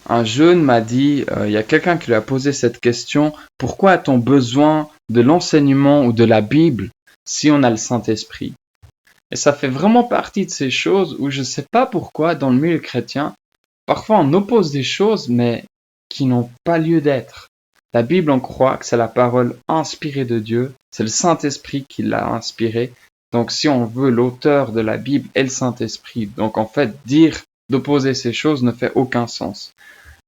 Un jeune m'a dit, il y a quelqu'un qui lui a posé cette question, pourquoi a-t-on besoin de l'enseignement ou de la Bible si on a le Saint-Esprit? Et ça fait vraiment partie de ces choses où je ne sais pas pourquoi dans le milieu chrétien, parfois on oppose des choses mais qui n'ont pas lieu d'être. La Bible, on croit que c'est la parole inspirée de Dieu, c'est le Saint-Esprit qui l'a inspirée. Donc si on veut, l'auteur de la Bible est le Saint-Esprit. Donc en fait, dire d'opposer ces choses ne fait aucun sens.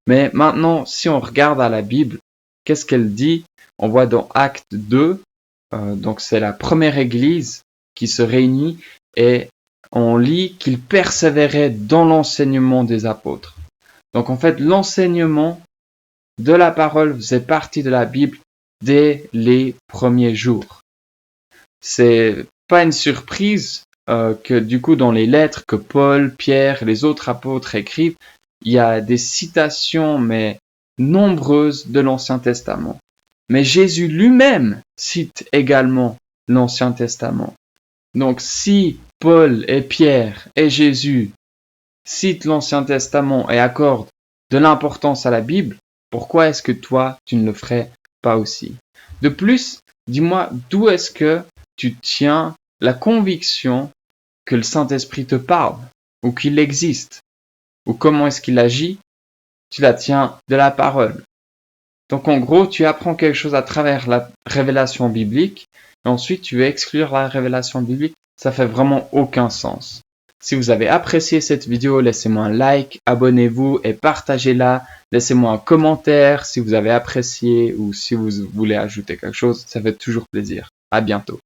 Mais maintenant, si on regarde à la Bible, qu'est-ce qu'elle dit? On voit dans Acte 2, donc c'est la première église qui se réunit et on lit qu'ils persévéraient dans l'enseignement des apôtres. Donc en fait, l'enseignement de la parole faisait partie de la Bible dès les premiers jours. C'est pas une surprise que du coup dans les lettres que Paul, Pierre et les autres apôtres écrivent, il y a des citations mais nombreuses de l'Ancien Testament. Mais Jésus lui-même cite également l'Ancien Testament. Donc si Paul et Pierre et Jésus citent l'Ancien Testament et accordent de l'importance à la Bible, pourquoi est-ce que toi, tu ne le ferais pas aussi? De plus, dis-moi, d'où est-ce que tu tiens la conviction que le Saint-Esprit te parle, ou qu'il existe, ou comment est-ce qu'il agit? Tu la tiens de la parole. Donc en gros, tu apprends quelque chose à travers la révélation biblique, et ensuite tu veux exclure la révélation biblique. Ça fait vraiment aucun sens. Si vous avez apprécié cette vidéo, laissez-moi un like, abonnez-vous et partagez-la. Laissez-moi un commentaire si vous avez apprécié ou si vous voulez ajouter quelque chose. Ça fait toujours plaisir. À bientôt.